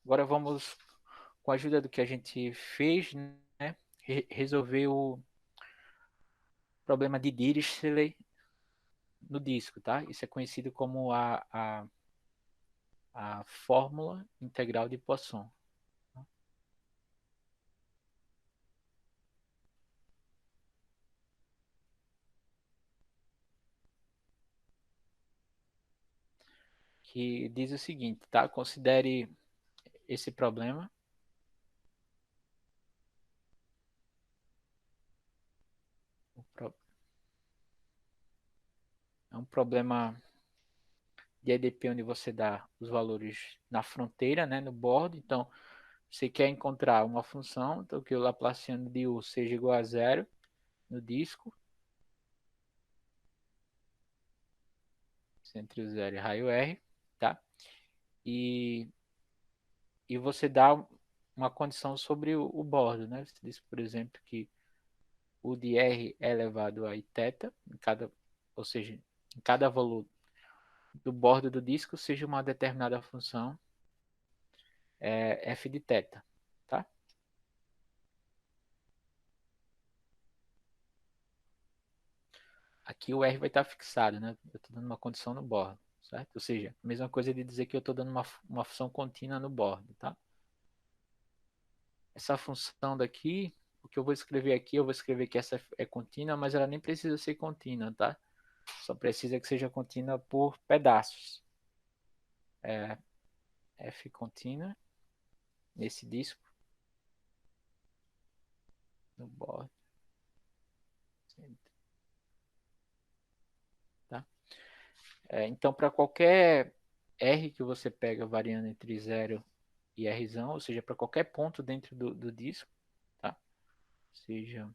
Agora vamos, com a ajuda do que a gente fez, né, resolver o problema de Dirichlet no disco, tá? Isso é conhecido como a fórmula integral de Poisson. Que diz o seguinte, tá? Considere esse problema é um problema de EDP onde você dá os valores na fronteira, né, no bordo. Então, você quer encontrar uma função, então que o Laplaciano de U seja igual a zero no disco, entre o zero e raio R, tá? E, e você dá uma condição sobre o bordo, né? Você diz, por exemplo, que o de R é elevado a iθ, ou seja, em cada valor do bordo do disco seja uma determinada função f de θ, tá? Aqui o R vai estar fixado, né? Eu estou dando uma condição no bordo, certo? Ou seja, a mesma coisa de dizer que eu estou dando uma função contínua no bordo, tá? Essa função daqui, o que eu vou escrever aqui, eu vou escrever que essa é contínua, mas ela nem precisa ser contínua, tá? Só precisa que seja contínua por pedaços. É f contínua nesse disco, no bordo, tá? Então, para qualquer R que você pega variando entre 0 e R, ou seja, para qualquer ponto dentro do disco, tá? Seja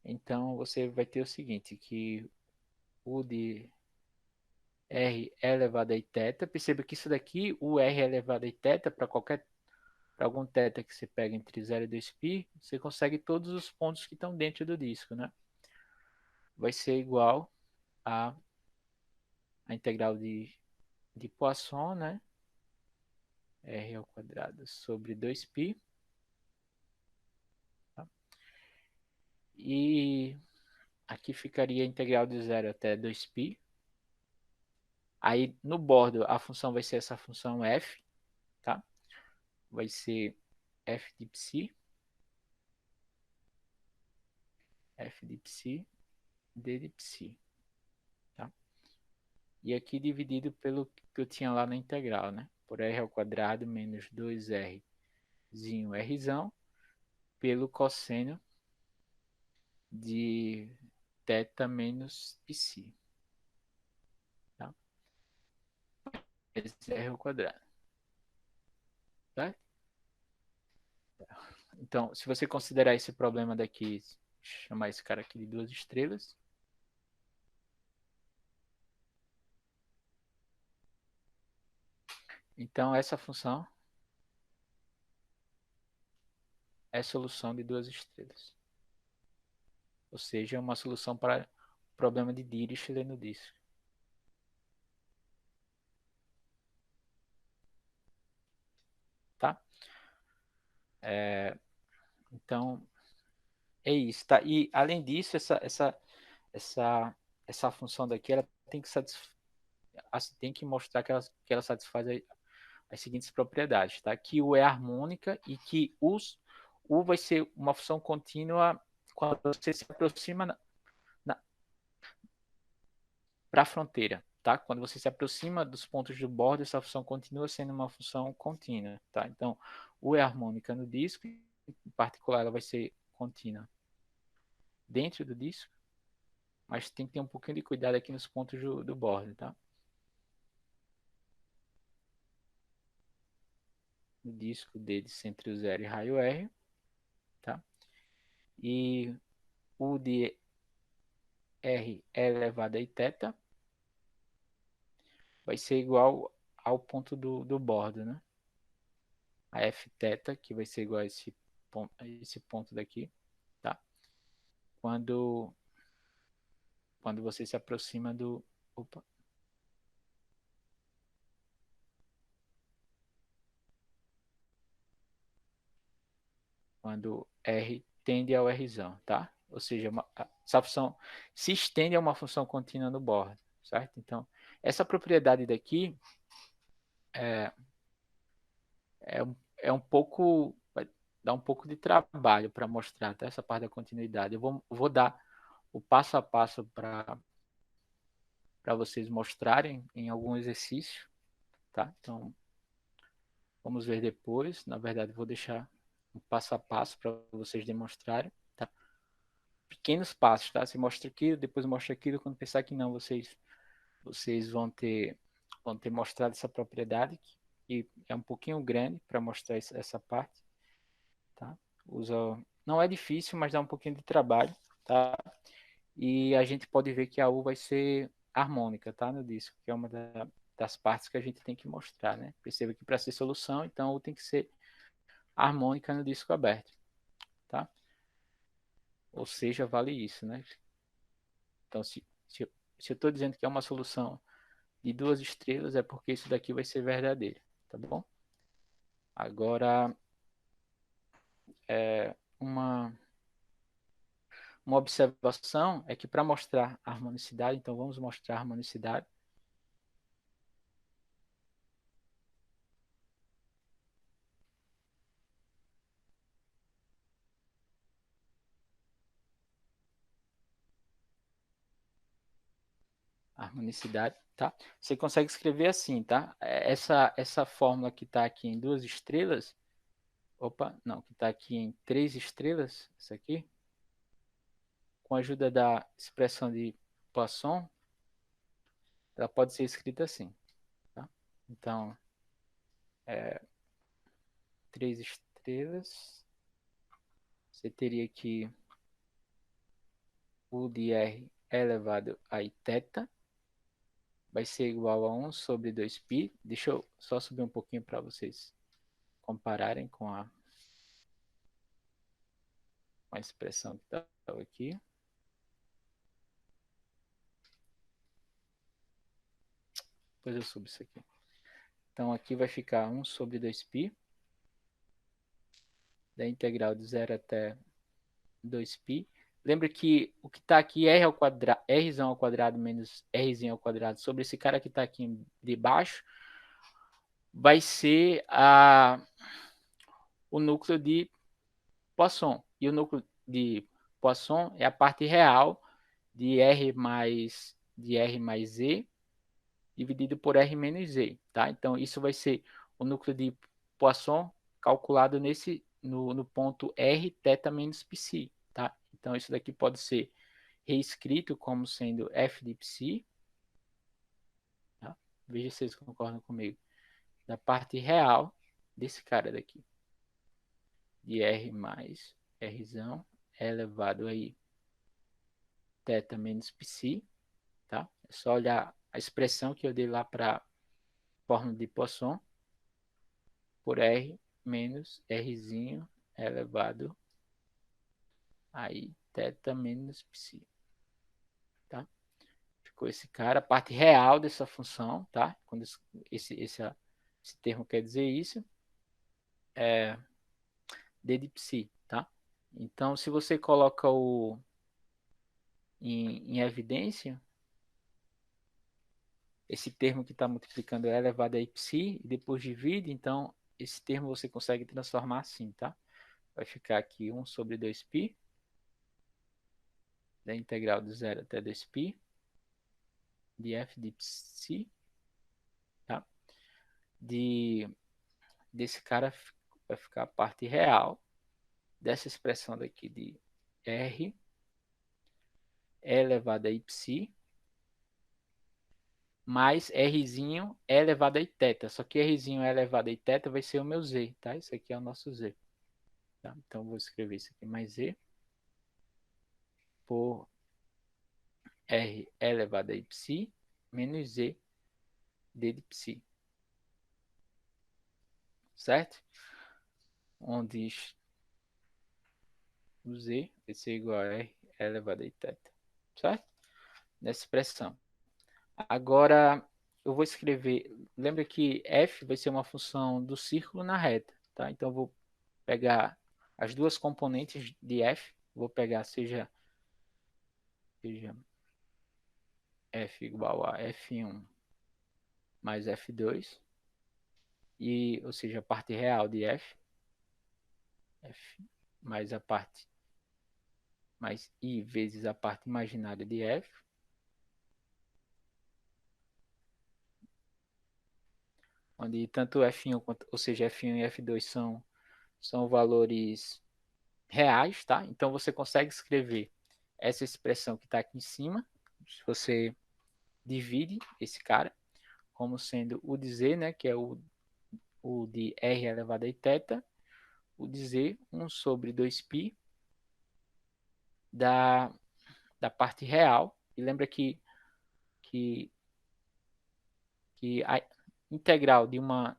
então você vai ter o seguinte, que o de R é elevado a iθ, perceba que isso daqui, o R é elevado a iθ, para algum θ que você pega entre 0 e 2π, você consegue todos os pontos que estão dentro do disco, né? Vai ser igual a integral de Poisson, né? R ao quadrado sobre 2π, tá? E aqui ficaria a integral de 0 até 2π. Aí no bordo a função vai ser essa função f, tá? Vai ser f de psi, f de psi, d de psi, tá? E aqui dividido pelo que eu tinha lá na integral, né? Por r ao quadrado menos 2r zinho rzão pelo cosseno de θ menos psi, tá? Esse é r ao quadrado, tá? Então, se você considerar esse problema daqui, chamar esse cara aqui de duas estrelas, então essa função é solução de duas estrelas. Ou seja, é uma solução para o problema de Dirichlet no disco, tá? Então, é isso, tá? E além disso, essa, essa função daqui, ela tem que, assim, tem que mostrar que ela satisfaz as seguintes propriedades, tá? Que U é harmônica e que U vai ser uma função contínua quando você se aproxima para a fronteira, tá? Quando você se aproxima dos pontos do bordo, essa função continua sendo uma função contínua, tá? Então, U é harmônica no disco, em particular, ela vai ser contínua dentro do disco, mas tem que ter um pouquinho de cuidado aqui nos pontos do bordo, tá? No disco D de centro 0 e raio R, tá? E U de R é elevado a iθ vai ser igual ao ponto do bordo, né? a f θ, que vai ser igual a esse ponto daqui, tá? Quando, quando você se aproxima do... Opa, quando R tende ao Rzão, tá? Ou seja, essa função se estende a uma função contínua no bordo, certo? Então, essa propriedade daqui é, é um pouco, vai dar um pouco de trabalho para mostrar, tá? Essa parte da continuidade. Eu vou dar o passo a passo para vocês mostrarem em algum exercício, tá? Então, vamos ver depois. Na verdade, vou deixar um passo a passo para vocês demonstrarem, tá? Pequenos passos, tá? Você mostra aquilo, depois mostra aquilo. Quando pensar que não, vocês vão ter mostrado essa propriedade, que é um pouquinho grande para mostrar essa parte, tá? Usa, não é difícil, mas dá um pouquinho de trabalho, tá? E a gente pode ver que a U vai ser harmônica, tá? No disco, que é uma das partes que a gente tem que mostrar, né? Perceba que para ser solução, então a U tem que ser harmônica no disco aberto, tá? Ou seja, vale isso, né? Então, se eu estou dizendo que é uma solução de duas estrelas, é porque isso daqui vai ser verdadeiro, tá bom? Agora, uma, uma observação é que para mostrar a harmonicidade, então vamos mostrar a harmonicidade. Harmonicidade, tá? Você consegue escrever assim, tá? Essa fórmula que está aqui em duas estrelas, opa, não, que está aqui em três estrelas, isso aqui, com a ajuda da expressão de Poisson, ela pode ser escrita assim, tá? Então, três estrelas, você teria que U de R elevado a θ vai ser igual a 1 sobre 2π. Deixa eu só subir um pouquinho para vocês compararem com a expressão que está aqui. Depois eu subo isso aqui. Então aqui vai ficar 1 sobre 2π, da integral de 0 até 2π. Lembra que o que está aqui r ao quadrado, r ao quadrado menos r ao quadrado sobre esse cara que está aqui de baixo vai ser o núcleo de Poisson. E o núcleo de Poisson é a parte real de R mais Z dividido por R menos Z, tá? Então, isso vai ser o núcleo de Poisson calculado no ponto R θ menos psi, tá? Então, isso daqui pode ser reescrito como sendo F de psi, tá? Veja se vocês concordam comigo. Da parte real desse cara daqui, de R mais Rzão elevado aí θ menos psi, tá? É só olhar a expressão que eu dei lá para fórmula de Poisson por R menos Rzinho elevado aí θ menos psi, tá? Ficou esse cara, a parte real dessa função, tá? Quando esse termo quer dizer isso, é d de psi, tá? Então, se você coloca em evidência, esse termo que está multiplicando é elevado a psi, e depois divide, então esse termo você consegue transformar assim, tá? Vai ficar aqui 1 sobre 2π, da integral de 0 até 2π, de f de psi, tá? Desse cara vai ficar a parte real dessa expressão daqui de r elevado a psi, mais rzinho elevado a θ. Só que rzinho elevado a θ vai ser o meu z, tá? Isso aqui é o nosso z. Tá? Então, vou escrever isso aqui mais z por r elevado a psi menos z d de psi. Certo? onde o z vai ser igual a r elevado a θ, certo? Nessa expressão. Agora, eu vou escrever, lembra que f vai ser uma função do círculo na reta, tá? Então, eu vou pegar as duas componentes de f, vou pegar seja f igual a f1 mais f2, e, ou seja, a parte real de f mais a parte mais i vezes a parte imaginária de f, onde tanto f1, ou seja, f1 e f2 são valores reais, tá? Então você consegue escrever essa expressão que está aqui em cima, se você divide esse cara como sendo o de z, né, que é o de r elevado a θ, o de z 1 sobre 2π da, da parte real. E lembra que, que a integral de uma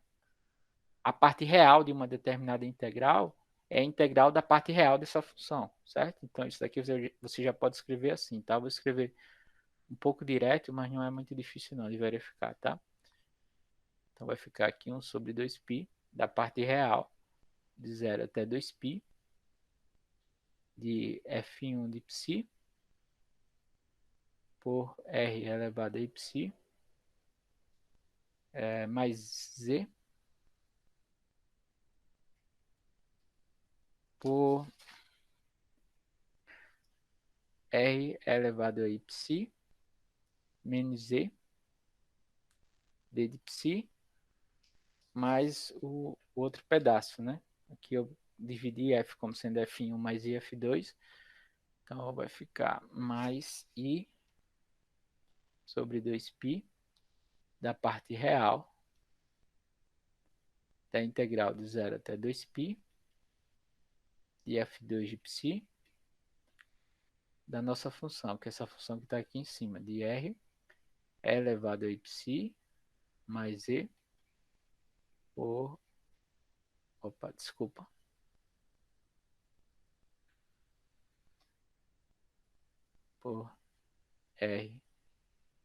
a parte real de uma determinada integral é a integral da parte real dessa função, certo? Então, isso daqui você já pode escrever assim, tá? Vou escrever um pouco direto, mas não é muito difícil não de verificar, tá? Então, vai ficar aqui 1 sobre 2π da parte real, de 0 até 2π, de f1 de psi, por r elevado a psi, mais z, por r elevado a psi, menos z, d de psi, mais o outro pedaço, né? Aqui eu dividi f como sendo f1 mais i f2, então vai ficar mais i sobre 2π da parte real da integral de 0 até 2π de f2 de psi da nossa função, que é essa função que está aqui em cima, de r elevado a psi mais e por... Opa, desculpa. Por r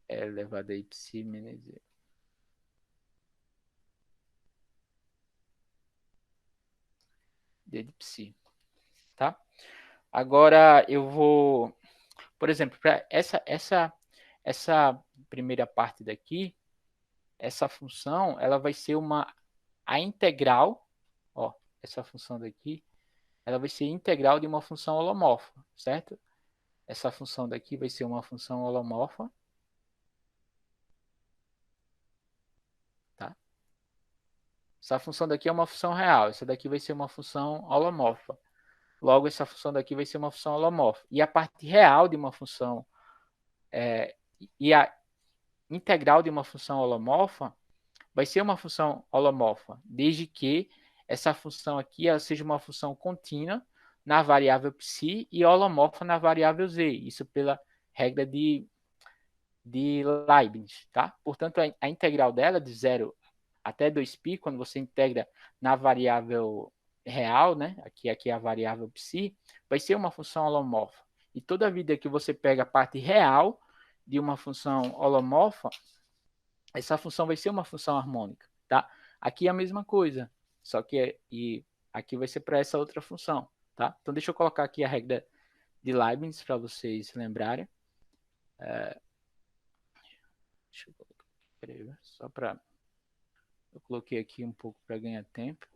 elevado a psi menos e. D de psi, tá? Agora eu vou, por exemplo, para essa primeira parte daqui, essa função, ela vai ser a integral, ó, essa função daqui, ela vai ser integral de uma função holomorfa, certo? Essa função daqui vai ser uma função holomorfa, tá? Essa função daqui é uma função real, essa daqui vai ser uma função holomorfa. Logo, essa função daqui vai ser uma função holomorfa. E a parte real de uma função e a integral de uma função holomorfa vai ser uma função holomorfa, desde que essa função aqui ela seja uma função contínua na variável psi e holomorfa na variável z. Isso pela regra de Leibniz, tá? Portanto, a integral dela de 0 até 2π, quando você integra na variável real, né? Aqui é a variável psi, vai ser uma função holomorfa. E toda vida que você pega a parte real de uma função holomorfa, essa função vai ser uma função harmônica, tá? Aqui é a mesma coisa, só que e aqui vai ser para essa outra função, tá? Então deixa eu colocar aqui a regra de Leibniz para vocês lembrarem. Deixa eu colocar, peraí, só para eu coloquei aqui um pouco para ganhar tempo.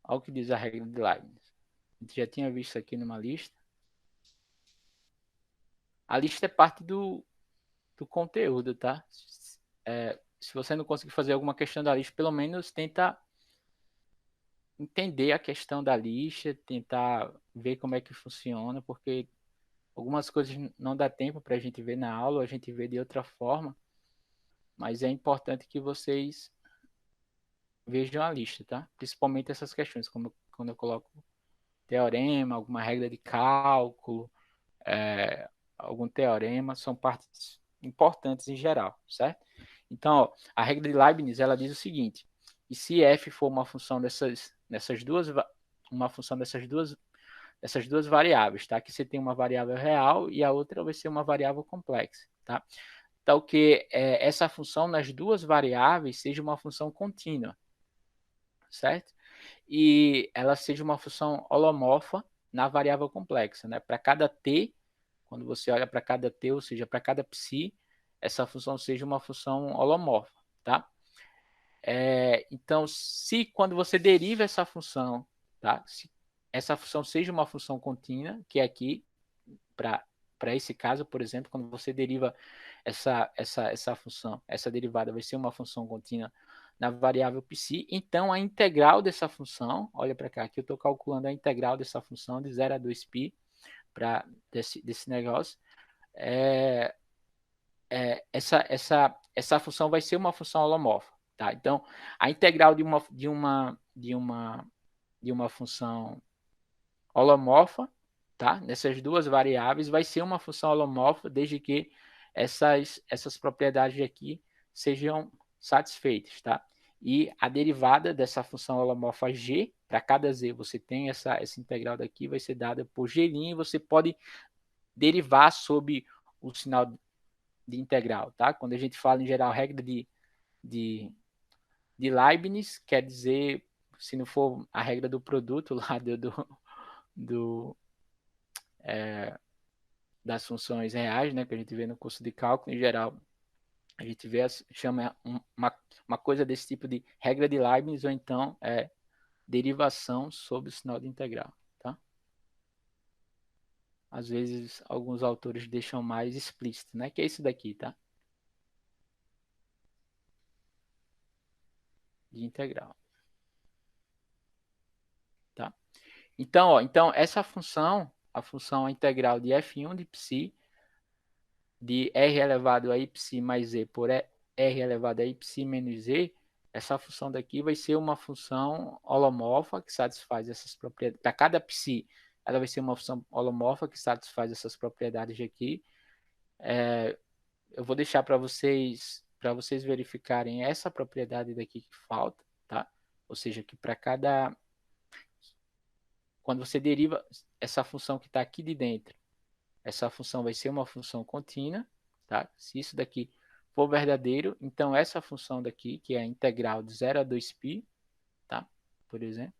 Olha o que diz a regra de Leibniz. A gente já tinha visto aqui numa lista. A lista é parte do conteúdo, tá? Se você não conseguir fazer alguma questão da lista, pelo menos tenta entender a questão da lista, tentar ver como é que funciona, porque algumas coisas não dá tempo para a gente ver na aula, a gente vê de outra forma, mas é importante que vocês vejam a lista, tá? Principalmente essas questões, como quando eu coloco teorema, alguma regra de cálculo, algum teorema, são partes importantes em geral, certo? Então, ó, a regra de Leibniz, ela diz o seguinte: e se f for uma função dessas duas, uma função dessas duas variáveis, tá? Que você tem uma variável real e a outra vai ser uma variável complexa, tá? Então, que essa função nas duas variáveis seja uma função contínua, certo? E ela seja uma função holomorfa na variável complexa, né? Para cada t, quando você olha para cada t, ou seja, para cada psi, essa função seja uma função holomorfa, tá? Então, se quando você deriva essa função, tá? Se essa função seja uma função contínua, que é aqui, para esse caso, por exemplo, quando você deriva essa função, essa derivada vai ser uma função contínua na variável psi, então a integral dessa função, olha para cá, aqui eu estou calculando a integral dessa função de 0 a 2π para desse negócio, essa função vai ser uma função holomorfa, tá? Então, a integral de uma função holomorfa, tá? Nessas duas variáveis vai ser uma função holomorfa desde que essas propriedades aqui sejam satisfeitas, tá? E a derivada dessa função holomorfa g, para cada z você tem essa integral daqui, vai ser dada por g', e você pode derivar sob o sinal de integral, tá? Quando a gente fala em geral regra de, de Leibniz, quer dizer, se não for a regra do produto lá do das funções reais, né, que a gente vê no curso de cálculo, em geral, a gente vê, chama uma coisa desse tipo de regra de Leibniz, ou então derivação sob o sinal de integral, tá? Às vezes, alguns autores deixam mais explícito, né, que é isso daqui, tá? De integral, tá? Então, ó, então essa função, a função integral de f1 de psi, de r elevado a y mais z por r elevado a y menos z, essa função daqui vai ser uma função holomorfa que satisfaz essas propriedades. Para cada psi, ela vai ser uma função holomorfa que satisfaz essas propriedades aqui. Eu vou deixar para vocês verificarem essa propriedade daqui que falta, tá? Ou seja, que para cada quando você deriva essa função que está aqui de dentro, essa função vai ser uma função contínua, tá? Se isso daqui for verdadeiro, então essa função daqui, que é a integral de 0 a 2π, tá? Por exemplo,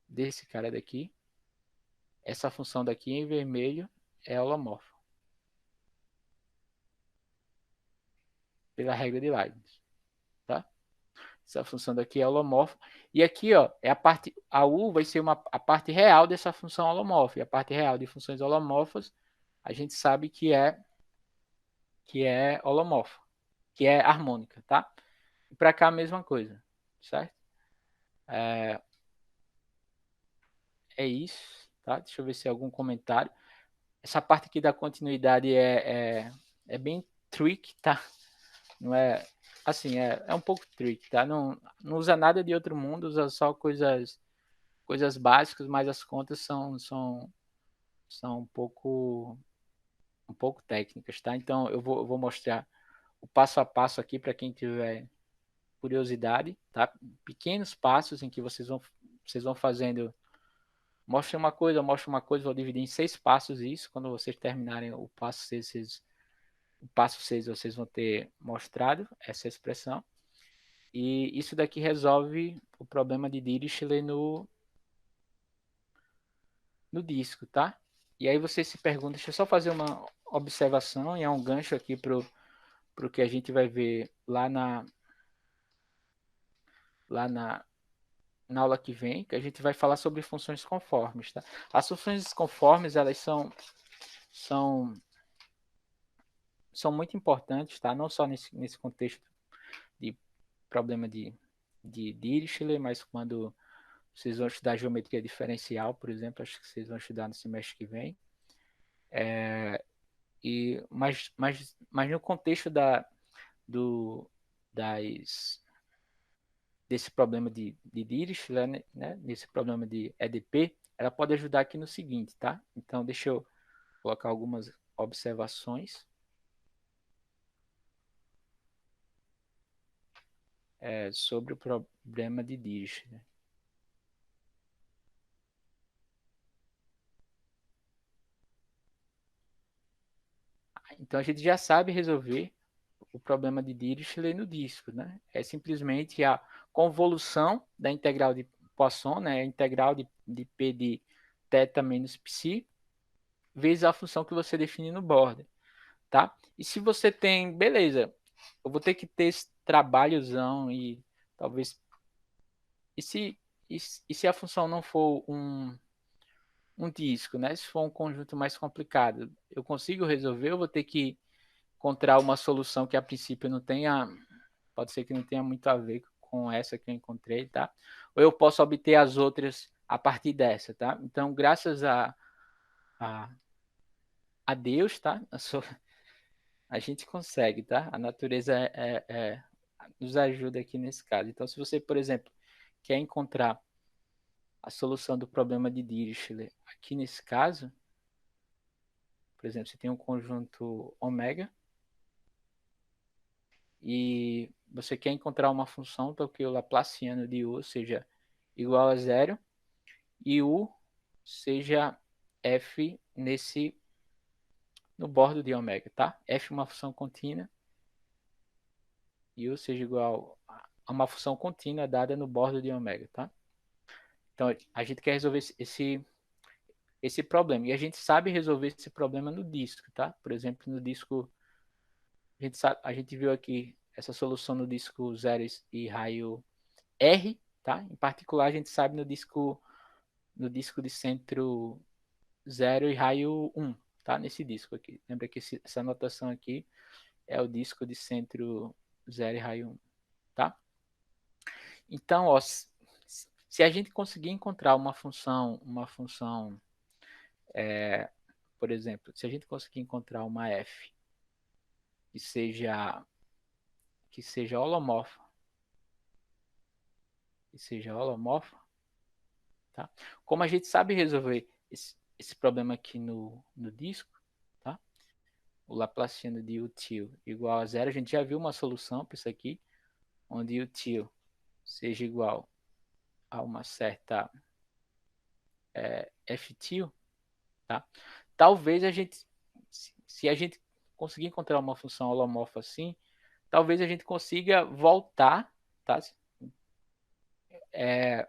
desse cara daqui, essa função daqui em vermelho é holomorfa, pela regra de Leibniz, tá? Essa função daqui é holomorfa. E aqui, ó, a U vai ser a parte real dessa função holomorfa. E a parte real de funções holomorfas, a gente sabe que é holomorfa, que é harmônica, tá? E para cá a mesma coisa, certo? É isso, tá? Deixa eu ver se há algum comentário. Essa parte aqui da continuidade é bem tricky, tá? Não é assim, é um pouco tricky, tá? Não usa nada de outro mundo, usa só coisas básicas, mas as contas são um pouco técnicas, tá? Então eu vou mostrar o passo a passo aqui para quem tiver curiosidade, tá? Pequenos passos em que vocês vão fazendo. Mostra uma coisa, vou dividir em 6 passos isso. Quando vocês terminarem o passo 6, o passo 6 vocês vão ter mostrado essa expressão. E isso daqui resolve o problema de Dirichlet no disco, tá? E aí você se pergunta, deixa eu só fazer uma observação, e é um gancho aqui para o que a gente vai ver lá na aula que vem, que a gente vai falar sobre funções conformes, tá? As funções conformes, elas são, são muito importantes, tá? Não só nesse contexto de problema de Dirichlet, mas quando vocês vão estudar geometria diferencial, por exemplo, acho que vocês vão estudar no semestre que vem. Mas no contexto do, das, desse problema de Dirichlet, né, desse problema de EDP, ela pode ajudar aqui no seguinte, tá? Então, deixa eu colocar algumas observações sobre o problema de Dirichlet. Então, a gente já sabe resolver o problema de Dirichlet no disco, né? É simplesmente a convolução da integral de Poisson, né? A integral de P de θ menos psi, vezes a função que você define no border, tá? E se você tem, beleza, eu vou ter que ter esse trabalhozão e talvez... E se, e se a função não for um disco, né? Se for um conjunto mais complicado, eu consigo resolver, eu vou ter que encontrar uma solução que a princípio não tenha, pode ser que não tenha muito a ver com essa que eu encontrei, tá? Ou eu posso obter as outras a partir dessa, tá? Então, graças a, a Deus, tá? A gente consegue, tá? A natureza nos ajuda aqui nesse caso. Então, se você, por exemplo, quer encontrar a solução do problema de Dirichlet aqui nesse caso, por exemplo, você tem um conjunto ômega e você quer encontrar uma função para que o Laplaciano de U seja igual a zero e U seja f no bordo de ômega, tá? F é uma função contínua e U seja igual a uma função contínua dada no bordo de ômega, tá? Então a gente quer resolver esse problema e a gente sabe resolver esse problema no disco, tá? Por exemplo, no disco a gente viu aqui essa solução no disco zero e raio R, tá? Em particular, a gente sabe no disco de centro zero e raio 1, tá? Nesse disco aqui. Lembra que essa anotação aqui é o disco de centro zero e raio 1, tá? Então, ó, se a gente conseguir encontrar por exemplo, se a gente conseguir encontrar uma f que seja holomorfa, tá? Como a gente sabe resolver esse problema aqui no disco, tá? O Laplaciano de util igual a zero, a gente já viu uma solução para isso aqui, onde util seja igual a uma certa f-til, tá? Talvez a gente, se a gente conseguir encontrar uma função holomorfa assim, talvez a gente consiga voltar, tá? É,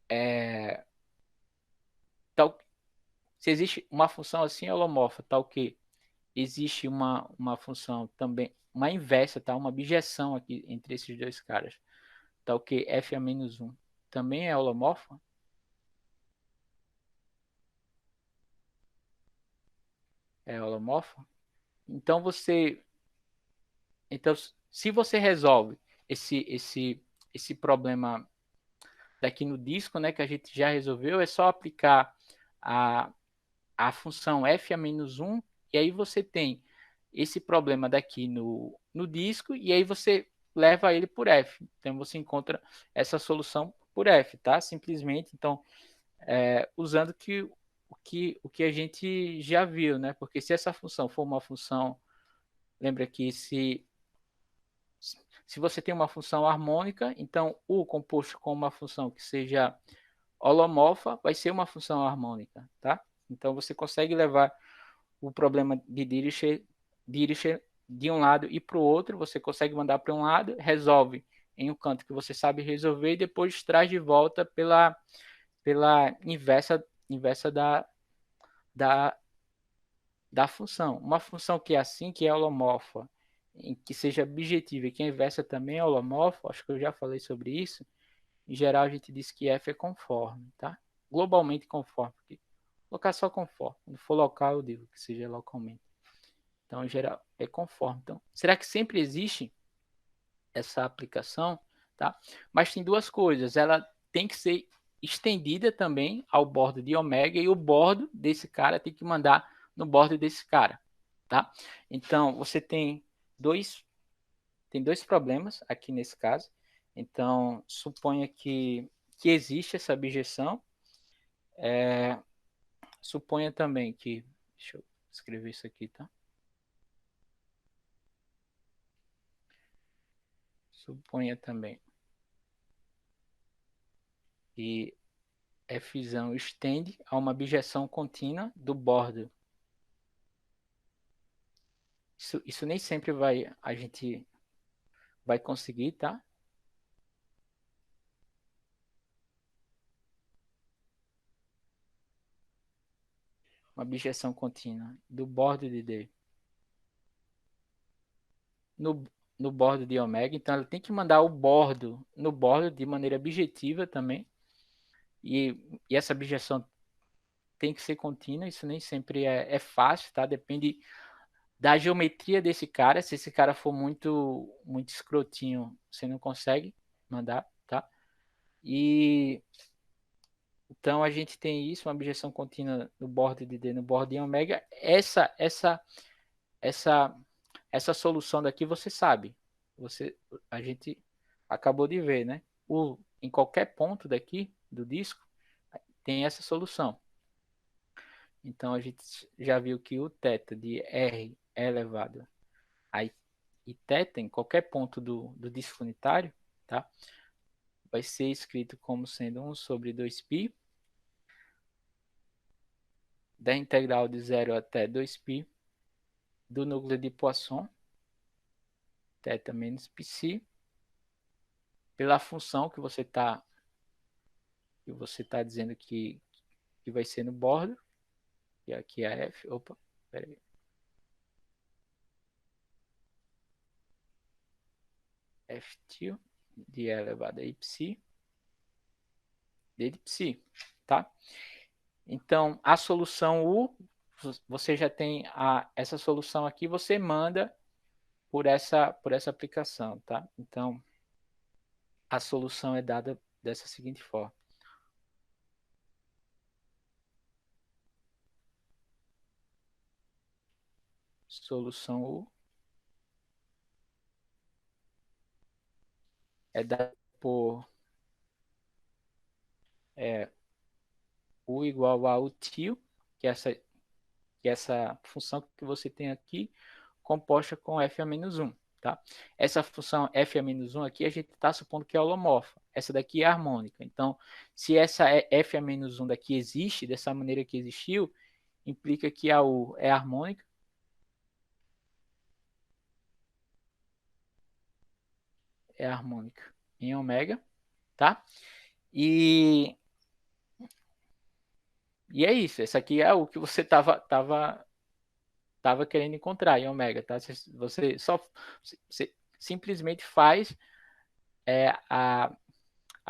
é, tal, se existe uma função assim holomorfa, tal que existe uma função também, uma inversa, tá? Uma bijeção aqui entre esses dois caras, tal que f a menos 1 também é holomorfa, é holomorfa. Então então se você resolve esse problema daqui no disco, né, que a gente já resolveu, é só aplicar a, a função f a menos 1 e aí você tem esse problema daqui no disco e aí você leva ele por f. Então você encontra essa solução por f, tá? Simplesmente, então, usando o que a gente já viu, né? Porque se essa função for uma função, lembra que se você tem uma função harmônica, então U composto com uma função que seja holomorfa vai ser uma função harmônica, tá? Então você consegue levar o problema de Dirichlet de um lado e para o outro, você consegue mandar para um lado, resolve em um canto que você sabe resolver e depois traz de volta pela inversa da, da função. Uma função que é assim, que é holomorfa, em que seja objetiva e que a inversa também é holomorfa, acho que eu já falei sobre isso. Em geral, a gente diz que F é conforme, tá? Globalmente conforme. Colocar só conforme. Quando for local, eu digo que seja localmente. Então, em geral, é conforme. Então, será que sempre existe essa aplicação? Tá? Mas tem duas coisas. Ela tem que ser estendida também ao bordo de ômega e o bordo desse cara tem que mandar no bordo desse cara. Tá? Então, você tem dois problemas aqui nesse caso. Então, suponha que existe essa objeção. Suponha também que. Deixa eu escrever isso aqui, tá? Suponha também que f estende a uma objeção contínua do bordo. Isso nem sempre a gente vai conseguir, tá? Uma objeção contínua do bordo de D no, no bordo de ômega. Então, ela tem que mandar o bordo no bordo de maneira objetiva também. E essa objeção tem que ser contínua. Isso nem sempre é fácil, tá? Depende da geometria desse cara. Se esse cara for muito escrotinho, você não consegue mandar, tá? E então a gente tem isso, uma objeção contínua no bordo de D, no bordo de ômega. Essa essa solução daqui você sabe. A gente acabou de ver, né? Em qualquer ponto daqui do disco tem essa solução. Então a gente já viu que o θ de R é elevado a e θ em qualquer ponto do disco unitário, tá? Vai ser escrito como sendo 1 sobre 2π da integral de 0 até 2π do núcleo de Poisson, θ menos πc, pela função que você tá dizendo que vai ser no bordo, e aqui é a f. Opa, peraí. F tio de E elevado a y psi, d de psi, tá? Então, a solução U, você já tem essa solução aqui, você manda por essa aplicação, tá? Então, a solução é dada dessa seguinte forma. Solução U é dada por U igual a U tio, que é essa função que você tem aqui, composta com f a menos 1. Tá? Essa função f a menos 1 aqui, a gente está supondo que é holomorfa. Essa daqui é harmônica. Então, se essa f a menos 1 daqui existe, dessa maneira que existiu, implica que a U é harmônica. É harmônica em ômega, tá? E, e é isso. Essa aqui é o que você tava querendo encontrar em ômega, tá? Você só você simplesmente faz a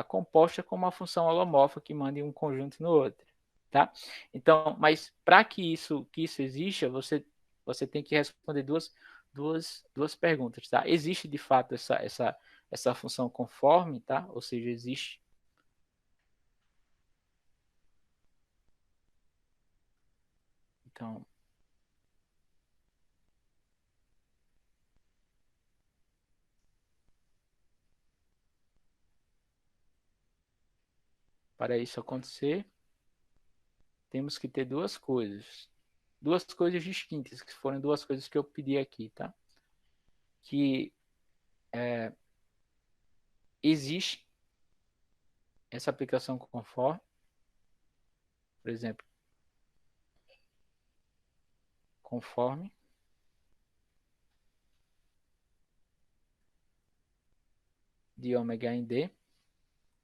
composta como uma função holomorfa que manda um conjunto no outro, tá? Então, mas para que isso exista, você tem que responder duas perguntas, tá? Existe de fato essa função conforme, tá? Ou seja, existe. Então, para isso acontecer, temos que ter duas coisas distintas, que foram duas coisas que eu pedi aqui, tá? Que existe essa aplicação conforme, por exemplo, conforme de ômega em D,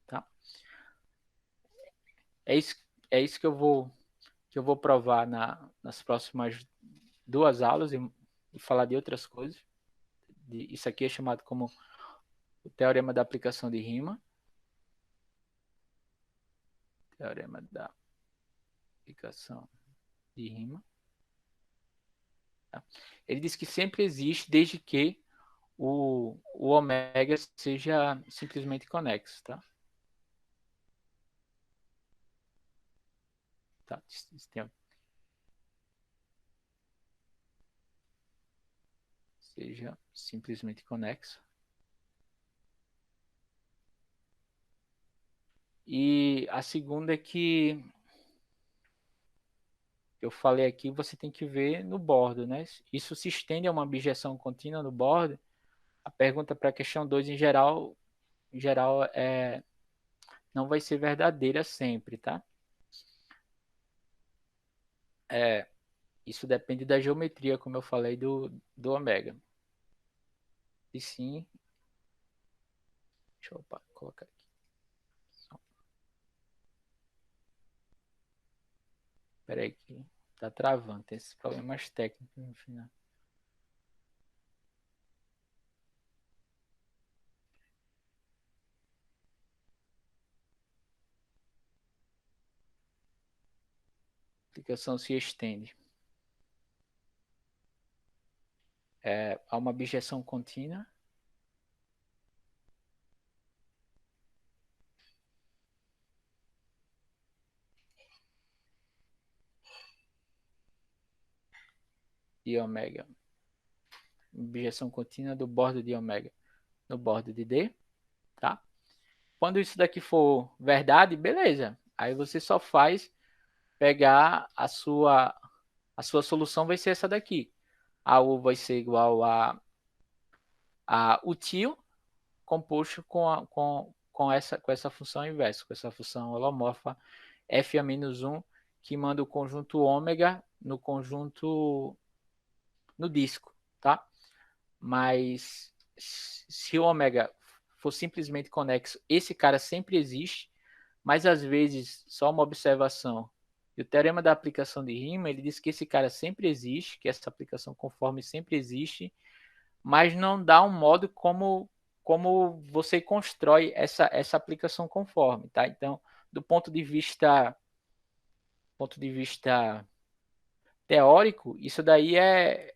tá? É isso, é isso que eu vou provar nas próximas duas aulas e falar de outras coisas. Isso aqui é chamado como o teorema da aplicação de Riemann. Teorema da aplicação de Riemann. Tá? Ele diz que sempre existe desde que o ômega seja simplesmente conexo, tá? Tá? Seja simplesmente conexo. E a segunda é que eu falei aqui, você tem que ver no bordo, né? Isso se estende a uma objeção contínua no bordo. A pergunta para a questão 2 em geral não vai ser verdadeira sempre, tá? É, isso depende da geometria, como eu falei, do ômega. E sim, deixa eu colocar aqui. Espera aí que tá travando, tem esses problemas técnicos no final. A aplicação se estende. Há uma objeção contínua de ômega. Objeção contínua do bordo de ômega no bordo de D, tá? Quando isso daqui for verdade, beleza. Aí você só faz pegar a sua solução vai ser essa daqui. A U vai ser igual a o tio composto com essa função inversa, com essa função holomorfa f a menos 1, que manda o conjunto ômega no conjunto no disco, tá? Mas se o ômega for simplesmente conexo, esse cara sempre existe, mas às vezes só uma observação. E o teorema da aplicação de Riemann, ele diz que esse cara sempre existe, que essa aplicação conforme sempre existe, mas não dá um modo como você constrói essa aplicação conforme, tá? Então, do ponto de vista teórico, isso daí é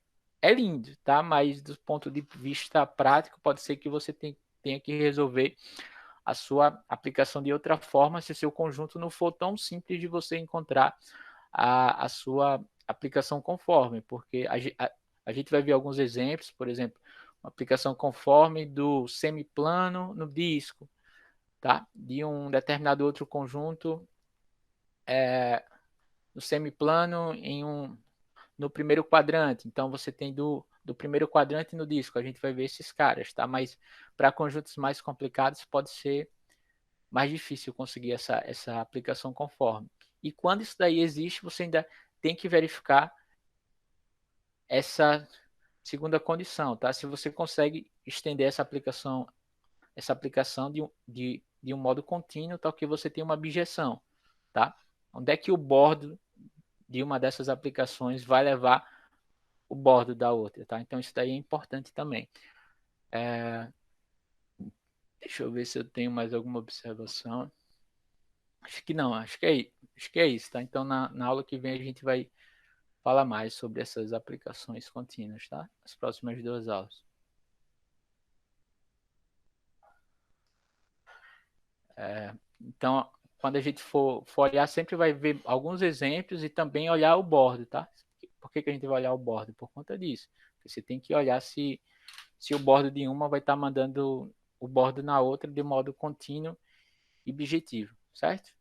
lindo, tá? Mas do ponto de vista prático, pode ser que você tenha que resolver a sua aplicação de outra forma, se o seu conjunto não for tão simples de você encontrar a sua aplicação conforme, porque a gente vai ver alguns exemplos, por exemplo, uma aplicação conforme do semiplano no disco, tá? De um determinado outro conjunto no semiplano no primeiro quadrante. Então você tem do primeiro quadrante no disco, a gente vai ver esses caras, tá? Mas para conjuntos mais complicados pode ser mais difícil conseguir essa aplicação conforme. E quando isso daí existe, você ainda tem que verificar essa segunda condição, tá? Se você consegue estender essa aplicação de um modo contínuo, tal que você tem uma objeção, tá? Onde é que o bordo de uma dessas aplicações vai levar o bordo da outra, tá? Então isso daí é importante também. Deixa eu ver se eu tenho mais alguma observação. Acho que não, acho que é isso, tá? Então na aula que vem a gente vai falar mais sobre essas aplicações contínuas, tá? As próximas duas aulas. Então, quando a gente for olhar, sempre vai ver alguns exemplos e também olhar o bordo, tá? Por que a gente vai olhar o bordo? Por conta disso. Você tem que olhar se o bordo de uma vai estar mandando o bordo na outra de modo contínuo e bijetivo, certo?